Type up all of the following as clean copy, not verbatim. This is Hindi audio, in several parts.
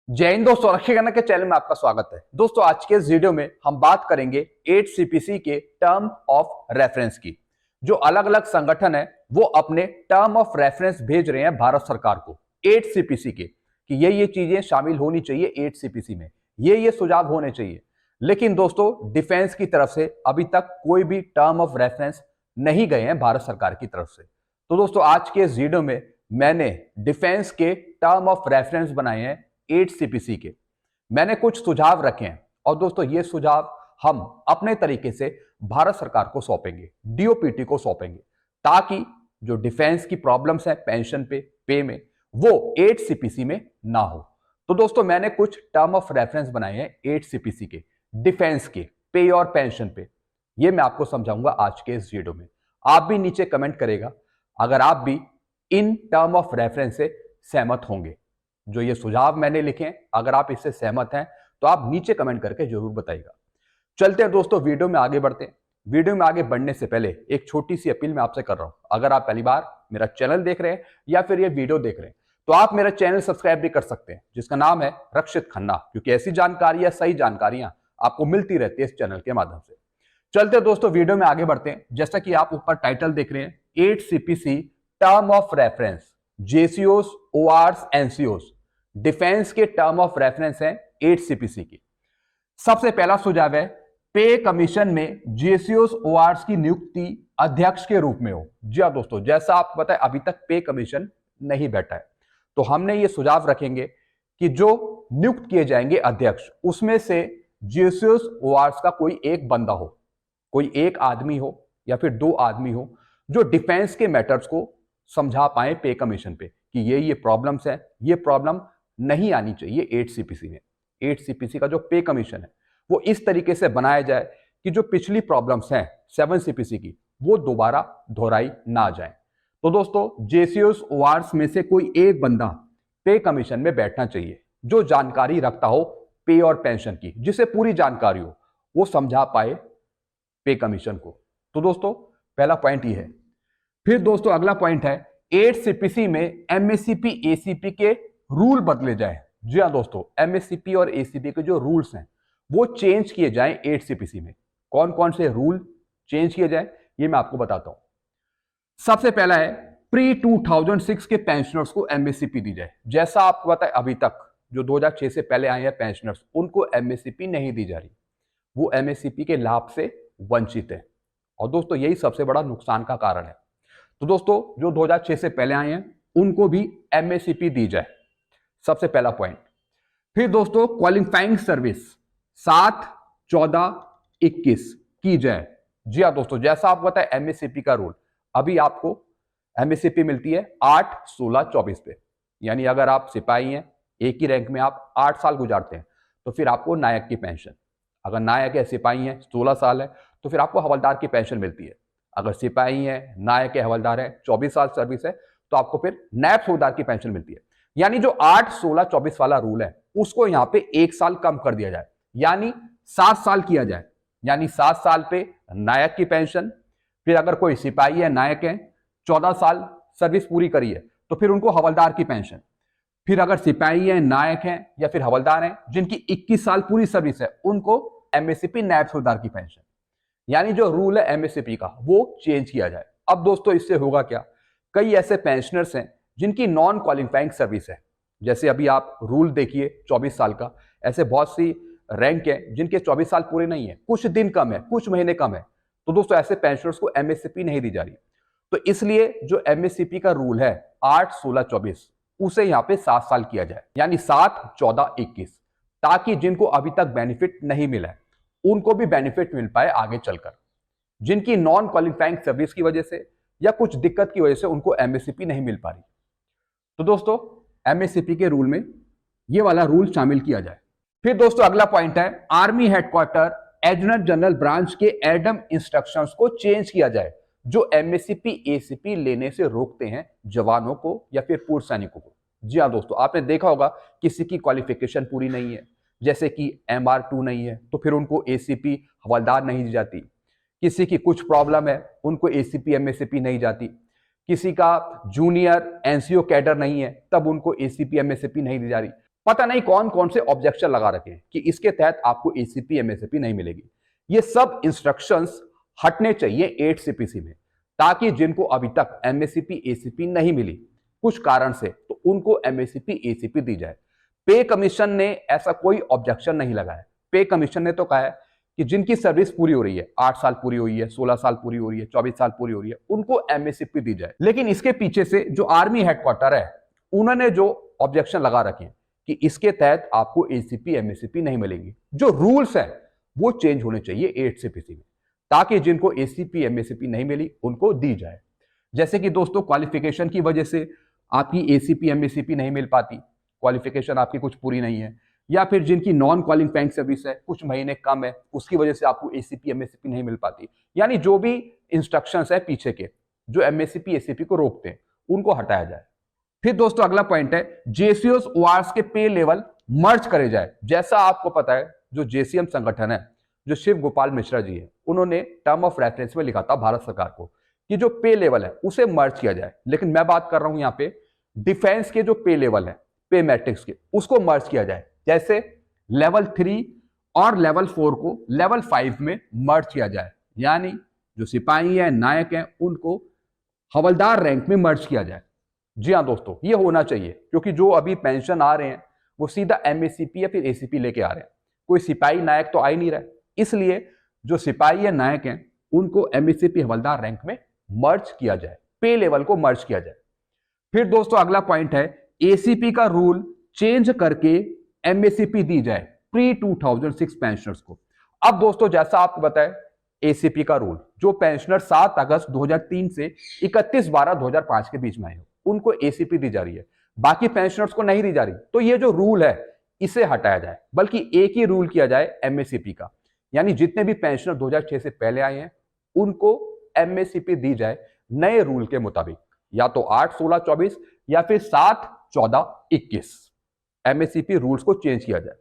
जय हिंद दोस्तों, रक्षा गणना के चैनल में आपका स्वागत है। दोस्तों आज के इस वीडियो में हम बात करेंगे 8 सीपीसी के टर्म ऑफ रेफरेंस की। जो अलग अलग संगठन है वो अपने टर्म ऑफ रेफरेंस भेज रहे हैं भारत सरकार को 8 सीपीसी के कि ये चीजें शामिल होनी चाहिए 8 सीपीसी में, ये सुझाव होने चाहिए। लेकिन दोस्तों डिफेंस की तरफ से अभी तक कोई भी टर्म ऑफ रेफरेंस नहीं गए हैं भारत सरकार की तरफ से। तो दोस्तों आज के इस वीडियो में मैंने डिफेंस के टर्म ऑफ रेफरेंस बनाए हैं 8 सीपीसी के। मैंने कुछ सुझाव रखे हैं और दोस्तों ये सुझाव हम अपने तरीके से भारत सरकार को सौंपेंगे, डीओपीटी को सौंपेंगे, ताकि जो डिफेंस की प्रॉब्लम्स हैं पेंशन पे में वो 8 सीपीसी में ना हो। तो दोस्तों मैंने कुछ टर्म ऑफ रेफरेंस बनाए हैं 8 सीपीसी के डिफेंस के पे और पेंशन पे। ये मैं आपको समझाऊंगा आज के इस वीडियो में। आप भी नीचे कमेंट करेगा अगर आप भी इन टर्म ऑफ रेफरेंस से सहमत होंगे। जो ये सुझाव मैंने लिखे हैं अगर आप इससे सहमत हैं तो आप नीचे कमेंट करके जरूर बताइएगा। चलते हैं दोस्तों वीडियो में आगे बढ़ते हैं। वीडियो में आगे बढ़ने से पहले एक छोटी सी अपील मैं आपसे कर रहा हूं। अगर आप पहली बार मेरा चैनल देख रहे हैं या फिर ये वीडियो देख रहे हैं तो आप मेरा चैनल सब्सक्राइब भी कर सकते हैं, जिसका नाम है रक्षित खन्ना, क्योंकि ऐसी जानकारी या सही जानकारियां आपको मिलती रहती है इस चैनल के माध्यम से। चलते हैं दोस्तों वीडियो में आगे बढ़ते हैं। जैसा कि आप ऊपर टाइटल देख रहे हैं 8 सीपीसी टर्म ऑफ रेफरेंस, जेसीओस, ओआरस, एनसीओस, डिफेंस के टर्म ऑफ रेफरेंस हैं 8 सीपीसी की। सबसे पहला सुझाव है पे कमीशन में जेसीओस ओआरस की नियुक्ति अध्यक्ष के रूप में हो। जी हाँ दोस्तों, जैसा आपको पता है अभी तक पे कमीशन नहीं बैठा है, तो हमने ये सुझाव रखेंगे कि जो नियुक्त किए जाएंगे अध्यक्ष, उसमें से जेसीओस ओआरस का कोई एक बंदा हो, कोई एक आदमी हो या फिर 2 आदमी हो, जो डिफेंस के मैटर्स को समझा पाए पे कमीशन पे कि ये प्रॉब्लम्स है, ये प्रॉब्लम नहीं आनी चाहिए 8 सीपीसी में। 8 सीपीसी का जो पे कमीशन है वो इस तरीके से बनाया जाए कि जो पिछली प्रॉब्लम्स हैं 7 सीपीसी की वो दोबारा दोहराई ना जाए। तो दोस्तों जेसीओस ओआरस में से कोई एक बंदा पे कमीशन में बैठना चाहिए जो जानकारी रखता हो पे और पेंशन की, जिसे पूरी जानकारी हो, वो समझा पाए पे कमीशन को। तो दोस्तों पहला पॉइंट ये है। फिर दोस्तों अगला पॉइंट है 8 सीपीसी में एमएससीपी एसीपी के रूल बदले जाए। जी हाँ दोस्तों, एमएससीपी और एसीपी के जो रूल्स हैं वो चेंज किए जाएं 8 सीपीसी में। कौन कौन से रूल चेंज किए जाएं ये मैं आपको बताता हूं। सबसे पहला है प्री 2006 के पेंशनर्स को एमएससीपी दी जाए। जैसा आपको पता है अभी तक जो 2006 से पहले आए हैं पेंशनर्स, उनको एमएससीपी नहीं दी जा रही, वो एमएससीपी के लाभ से वंचित है और दोस्तों यही सबसे बड़ा नुकसान का कारण है। तो दोस्तों जो 2006 से पहले आए हैं उनको भी एमएससीपी दी जाए, सबसे पहला पॉइंट। फिर दोस्तों क्वालिफाइंग सर्विस 7, 14, 21 की जाए। जी हाँ दोस्तों, जैसा आपको पता है एमएससीपी का रूल, अभी आपको एमएससीपी मिलती है 8, 16, 24 पे। यानी अगर आप सिपाही हैं, एक ही रैंक में आप 8 साल गुजारते हैं तो फिर आपको नायक की पेंशन, अगर नायक है सिपाही है 16 साल है तो फिर आपको हवलदार की पेंशन मिलती है। अगर सिपाही है, नायक है, हवलदार है, 24 साल सर्विस है तो आपको फिर नायब सूबेदार की पेंशन मिलती है। यानी जो 8, 16, 24 वाला रूल है उसको यहां पे 1 साल कम कर दिया जाए, यानी 7 साल किया जाए। यानी 7 साल पे नायक की पेंशन, फिर अगर कोई सिपाही है, नायक है, 14 साल सर्विस पूरी करी है तो फिर उनको हवलदार की पेंशन। फिर अगर सिपाही है, नायक है या फिर हवलदार है जिनकी 21 साल पूरी सर्विस है, उनको एमएससीपी नायब सूबेदार की पेंशन। यानी जो रूल है एमएससीपी का वो चेंज किया जाए। अब दोस्तों इससे होगा क्या, कई ऐसे पेंशनर्स हैं जिनकी नॉन क्वालिफाइंग सर्विस है, जैसे अभी आप रूल देखिए 24 साल का, ऐसे बहुत सी रैंक है जिनके 24 साल पूरे नहीं है, कुछ दिन कम है, कुछ महीने कम है, तो दोस्तों ऐसे पेंशनर्स को एमएससीपी नहीं दी जा रही। तो इसलिए जो एमएससीपी का रूल है 8, 16, 24 उसे यहाँ पे 7 साल किया जाए, यानी 7, 14, 21, ताकि जिनको अभी तक बेनिफिट नहीं मिला है उनको भी बेनिफिट मिल पाए आगे चलकर। जिनकी नॉन क्वालिफाइंग सर्विस की वजह से या कुछ दिक्कत की वजह से उनको एमएससीपी नहीं मिल पा रही, तो दोस्तों एमएससीपी के रूल में ये वाला रूल शामिल किया जाए। फिर दोस्तों अगला पॉइंट है army headquarter adjutant general branch के एडम इंस्ट्रक्शंस को चेंज किया जाए, जो एमएससीपी एसीपी लेने से रोकते हैं जवानों को या फिर पूर्व सैनिकों को। जी हाँ दोस्तों, आपने देखा होगा किसी की क्वालिफिकेशन पूरी नहीं है, जैसे कि MR2 नहीं है तो फिर उनको एसीपी हवलदार नहीं दी जाती, किसी की कुछ प्रॉब्लम है उनको एसीपी एमएससीपी नहीं जाती, किसी का जूनियर एनसीओ कैडर नहीं है तब उनको एसीपी एमएससीपी नहीं दी जा रही। पता नहीं कौन कौन से ऑब्जेक्शन लगा रखे हैं कि इसके तहत आपको एसीपी एमएससीपी नहीं मिलेगी। ये सब इंस्ट्रक्शंस हटने चाहिए 8 सीपीसी में, ताकि जिनको अभी तक एमएससीपी एसीपी नहीं मिली कुछ कारण से, तो उनको एमएससीपी एसीपी दी जाए। पे कमीशन ने ऐसा कोई ऑब्जेक्शन नहीं लगाया। पे कमीशन ने तो कहा है कि जिनकी सर्विस पूरी हो रही है, 8 साल पूरी हुई है, 16 साल पूरी हो रही है, 24 साल पूरी हो रही है, उनको एमएससीपी दी जाए। लेकिन इसके पीछे से जो आर्मी हेडक्वार्टर है, उन्होंने जो ऑब्जेक्शन लगा रखे हैं कि इसके तहत आपको एसीपी एमएससीपी नहीं मिलेगी। जो रूल्स है वो चेंज होने चाहिए 8 सीपीसी में, ताकि जिनको एसीपी एमएससीपी नहीं मिली उनको दी जाए। जैसे कि दोस्तों क्वालिफिकेशन की वजह से आपकी एसीपी एमएससीपी नहीं मिल पाती, क्वालिफिकेशन आपकी कुछ पूरी नहीं है, या फिर जिनकी नॉन क्वालिफाइंग सर्विस है, कुछ महीने कम है, उसकी वजह से आपको एसीपी एमएससीपी नहीं मिल पाती। यानी जो भी इंस्ट्रक्शंस है पीछे के जो एमएससीपी एसीपी को रोकते हैं, उनको हटाया जाए। फिर दोस्तों अगला पॉइंट है जेसीओस ओआरएस के पे लेवल मर्ज करे जाए। जैसा आपको पता है जो जेसीएम संगठन है, जो शिव गोपाल मिश्रा जी है, उन्होंने टर्म ऑफ रेफरेंस में लिखा था भारत सरकार को कि जो पे लेवल है उसे मर्ज किया जाए। लेकिन मैं बात कर रहा हूं यहाँ पे डिफेंस के जो पे लेवल है, पे मैट्रिक्स के, उसको मर्ज किया जाए। जैसे लेवल 3 और लेवल 4 को लेवल 5 में मर्ज किया जाए, यानी जो सिपाही है, नायक हैं, उनको हवलदार रैंक में मर्ज किया जाए। जी हाँ दोस्तों, ये होना चाहिए, क्योंकि जो अभी पेंशन आ रहे हैं वो सीधा एमएससीपी या फिर एसीपी लेके आ रहे हैं, कोई सिपाही नायक तो आ ही नहीं रहा है। इसलिए जो सिपाही या नायक हैं उनको एमएससीपी हवलदार रैंक में मर्ज किया जाए, पे लेवल को मर्ज किया जाए। फिर दोस्तों अगला पॉइंट है एसीपी का रूल चेंज करके एमएससीपी दी जाए प्री 2006 पेंशनर्स को। अब दोस्तों जैसा आपको बताया एसीपी का रूल, जो पेंशनर 7 अगस्त 2003 से 31/12/2005 के बीच में आए हो, उनको एसीपी दी जा रही है, बाकी पेंशनर्स को नहीं दी जा रही। तो ये जो रूल है इसे हटाया जाए, बल्कि एक ही रूल किया जाए एमएससीपी का, यानी जितने भी पेंशनर 2006 से पहले आए हैं उनको एमएससीपी दी जाए नए रूल के मुताबिक, या तो 8/16/24 या फिर 7/14/21 एमएससीपी रूल्स को चेंज किया जाए।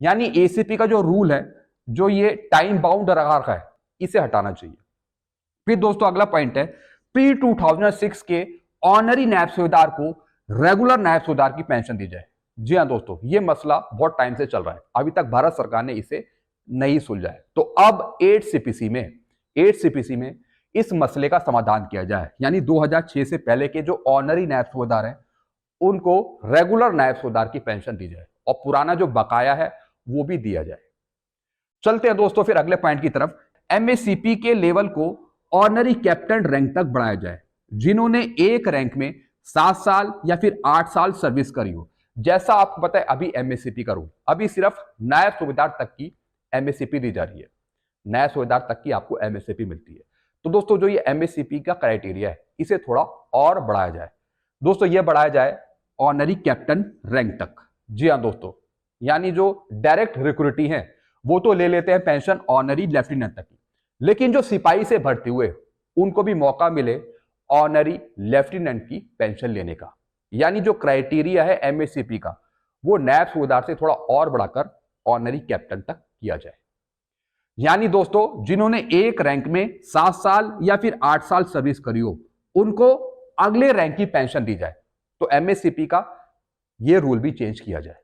यानी एसीपी का जो रूल है, जो ये टाइम बाउंड रखा है, इसे हटाना चाहिए। फिर दोस्तों अगला पॉइंट है प्री 2006 के ऑनरी नायब सूबेदार को रेगुलर नायब सूबेदार की पेंशन दी जाए। जी हाँ दोस्तों, ये मसला बहुत टाइम से चल रहा है, अभी तक भारत सरकार ने इसे नहीं सुलझा है। तो अब 8 सीपीसी में इस मसले का समाधान किया जाए, यानी 2006 से पहले के जो ऑनरी नायब सूबेदार हैं उनको रेगुलर नायब सूबेदार की पेंशन दी जाए, और पुराना जो बकाया है वो भी दिया जाए। चलते हैं दोस्तों फिर अगले पॉइंट की तरफ। एमएससीपी के लेवल को ऑनरी कैप्टन रैंक तक बढ़ाया जाए, जिन्होंने एक रैंक में 7 साल या फिर 8 साल सर्विस करी हो। जैसा आपको पता है अभी एमएससीपी का रूल, अभी सिर्फ नायब सूबेदार तक की एमएससीपी दी जा रही है, नायब सूबेदार तक की आपको एमएससीपी मिलती है। तो दोस्तों जो ये एमएससीपी का क्राइटेरिया है, इसे थोड़ा और बढ़ाया जाए। दोस्तों ये बढ़ाया जाए ऑनरी कैप्टन रैंक तक। जी हाँ दोस्तों, यानी जो डायरेक्ट रिक्रूटी हैं वो तो ले लेते हैं पेंशन ऑनरी लेफ्टिनेंट तक की, लेकिन जो सिपाही से भर्ती हुए उनको भी मौका मिले ऑनरी लेफ्टिनेंट की पेंशन लेने का। यानी जो क्राइटेरिया है एमएससीपी का, वो नायब सूबेदार से थोड़ा और बढ़ाकर ऑनरी कैप्टन तक किया जाए। यानी दोस्तों जिन्होंने एक रैंक में 7 साल या फिर 8 साल सर्विस करी हो, उनको अगले रैंक की पेंशन दी जाए। तो एमएससीपी का यह रूल भी चेंज किया जाए।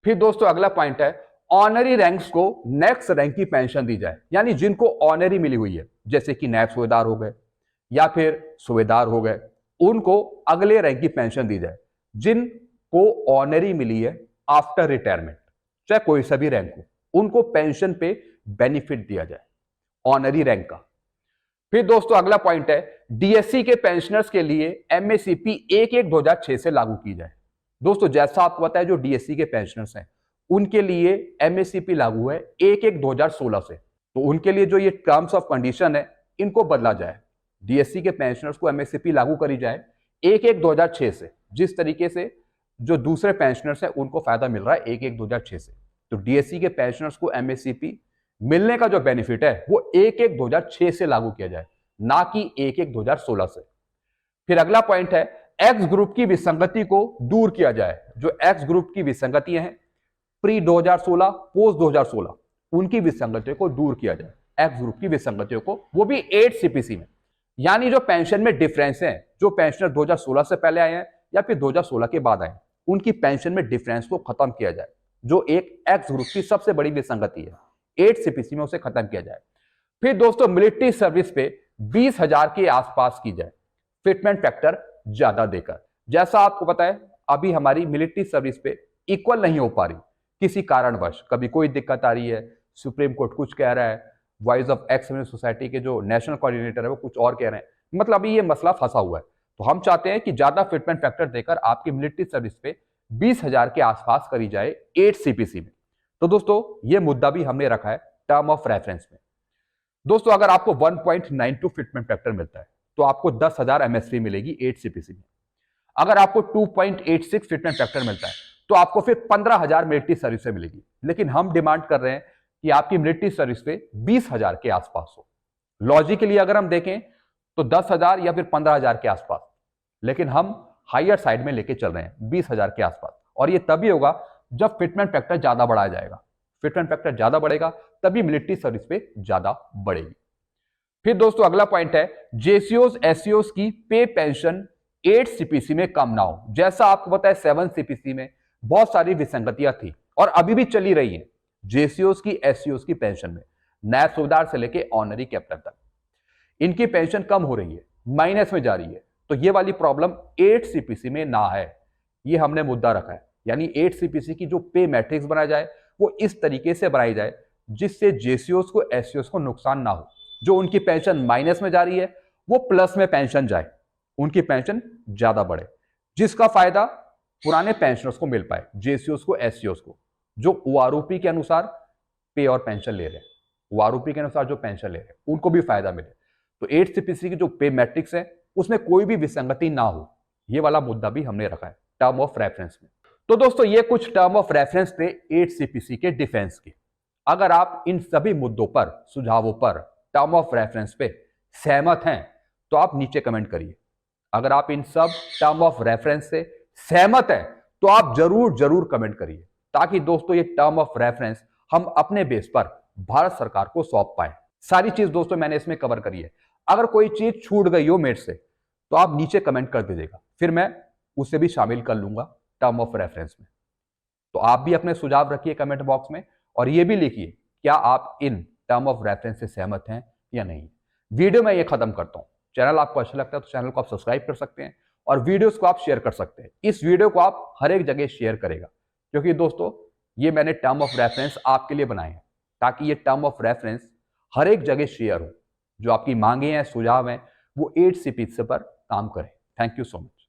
फिर दोस्तों अगला पॉइंट है ऑनरी रैंक्स को नेक्स्ट रैंक की पेंशन दी जाए, यानी जिनको ऑनरी मिली हुई है, जैसे कि नायब सूबेदार हो गए या फिर सूबेदार हो गए, उनको अगले रैंक की पेंशन दी जाए। जिनको ऑनरी मिली है आफ्टर रिटायरमेंट, चाहे कोई सा भी रैंक हो, उनको पेंशन पे बेनिफिट दिया जाए ऑनरी रैंक का। फिर दोस्तों अगला पॉइंट है डीएससी के पेंशनर्स के लिए एमएससीपी 1/1/2006 से लागू की जाए। दोस्तों जैसा आपको पता है जो डीएससी के पेंशनर्स हैं उनके लिए एमएससीपी लागू है 1/1/2016 से, तो उनके लिए जो ये टर्म्स ऑफ कंडीशन है इनको बदला जाए। डीएससी के पेंशनर्स को एमएससीपी लागू करी जाए 1/1/2006 से, जिस तरीके से जो दूसरे पेंशनर्स हैं उनको फायदा मिल रहा है 1/1/2006 से। तो डीएससी के पेंशनर्स को एमएससीपी मिलने का जो बेनिफिट है वो 1/1/2006 से लागू किया जाए, ना कि 1/1/2016 से। फिर अगला पॉइंट है एक्स ग्रुप की विसंगति को दूर किया जाए। जो एक्स ग्रुप की विसंगतियां हैं प्री 2016 पोस्ट 2016, उनकी विसंगतियों को दूर किया जाए, एक्स ग्रुप की विसंगतियों को, वो भी 8 सीपीसी में। यानी जो पेंशन में डिफरेंस है, जो पेंशनर 2016 से पहले आए हैं या फिर 2016 के बाद आए, उनकी पेंशन में डिफरेंस को खत्म किया जाए, जो एक एक्स ग्रुप की सबसे बड़ी विसंगति है 8 सीपीसी में, उसे खत्म किया जाए। फिर दोस्तों मिलिट्री सर्विस पे 20,000 के आसपास की जाए, फिटमेंट फैक्टर ज्यादा देकर। जैसा आपको पता है अभी हमारी मिलिट्री सर्विस पे इक्वल नहीं हो पा रही किसी कारणवश, कभी कोई दिक्कत आ रही है, सुप्रीम कोर्ट कुछ कह रहा है, वॉइस ऑफ एक्स सोसाइटी के जो नेशनल कोऑर्डिनेटर है वो कुछ और कह रहे हैं, मतलब अभी ये मसला फंसा हुआ है। तो हम चाहते हैं कि ज्यादा फिटमेंट फैक्टर देकर आपकी मिलिट्री सर्विस पे 20,000 के आसपास करी जाए 8 सीपीसी में। तो दोस्तों ये मुद्दा भी हमने रखा है टर्म ऑफ रेफरेंस में। दोस्तों अगर आपको 1.92 फिटमेंट फैक्टर मिलता है तो आपको 10,000 एमएसपी मिलेगी 8 सीपीसी में। अगर आपको 2.86 फिटमेंट फैक्टर मिलता है तो आपको फिर 15,000 मिलिट्री सर्विस से मिलेगी। लेकिन हम डिमांड कर रहे हैं कि आपकी मिलिट्री सर्विस पे 20,000 के आसपास हो। लॉजिकली अगर हम देखें तो 10,000 या फिर 15,000 के आसपास, लेकिन हम हायर साइड में लेके चल रहे हैं 20,000 के आसपास। और ये तभी होगा जब फिटमेंट फैक्टर ज्यादा बढ़ाया जाएगा। फिटमेंट फैक्टर ज्यादा बढ़ेगा तभी मिलिट्री सर्विस पे ज्यादा बढ़ेगी। फिर दोस्तों अगला पॉइंट है जेसीओस एससीओस की पे पेंशन 8 सीपीसी में कम ना हो। जैसा आपको पता है 7 सीपीसी में बहुत सारी विसंगतियां थी और अभी भी चली रही हैं जेसीओस की एससीओस की पेंशन में, नायब सूबेदार से लेके ऑनरी कैप्टन तक इनकी पेंशन कम हो रही है, माइनस में जा रही है। तो ये वाली प्रॉब्लम 8 सीपीसी में ना है, ये हमने मुद्दा रखा है। यानी 8 सीपीसी की जो पे मैट्रिक्स बनाया जाए वो इस तरीके से बनाई जाए जिससे जेसीओस को एससीओस को नुकसान ना हो। जो उनकी पेंशन माइनस में जा रही है वो प्लस में पेंशन जाए, उनकी पेंशन ज्यादा बढ़े, जिसका फायदा पुराने पेंशनर्स को मिल पाए, जेसीओस को एससीओस को, जो ओआरओपी के अनुसार पे और पेंशन ले रहे हैं, ओआरओपी के अनुसार जो पेंशन ले रहे हैं उनको भी फायदा मिले। तो 8 सीपीसी की जो पे मैट्रिक्स है उसमें कोई भी विसंगति ना हो, ये वाला मुद्दा भी हमने रखा है टर्म ऑफ रेफरेंस में। तो दोस्तों ये कुछ टर्म ऑफ रेफरेंस थे 8 सीपीसी के डिफेंस के। अगर आप इन सभी मुद्दों पर, सुझावों पर, टर्म ऑफ रेफरेंस पे सहमत हैं तो आप नीचे कमेंट करिए। अगर आप इन सब टर्म ऑफ रेफरेंस से सहमत हैं तो आप जरूर जरूर कमेंट करिए, ताकि दोस्तों ये टर्म ऑफ रेफरेंस हम अपने बेस पर भारत सरकार को सौंप पाए। सारी चीज दोस्तों मैंने इसमें कवर करी है। अगर कोई चीज छूट गई हो मेरे से तो आप नीचे कमेंट कर दीजिएगा, फिर मैं उसे भी शामिल कर लूंगा टर्म ऑफ रेफरेंस में। तो आप भी अपने सुझाव रखिए कमेंट बॉक्स में और ये भी लिखिए क्या आप इन टर्म ऑफ रेफरेंस से सहमत हैं या नहीं। वीडियो में ये खत्म करता हूं। चैनल आपको अच्छा लगता है तो चैनल को आप सब्सक्राइब कर सकते हैं और वीडियोस को आप शेयर कर सकते हैं। इस वीडियो को आप हर एक जगह शेयर करेगा, क्योंकि दोस्तों ये मैंने टर्म ऑफ रेफरेंस आपके लिए बनाए हैं ताकि ये टर्म ऑफ रेफरेंस हर एक जगह शेयर हो। जो आपकी मांगे हैं, सुझाव हैं, वो 8 सीपीसी पर काम करें। Thank you so much.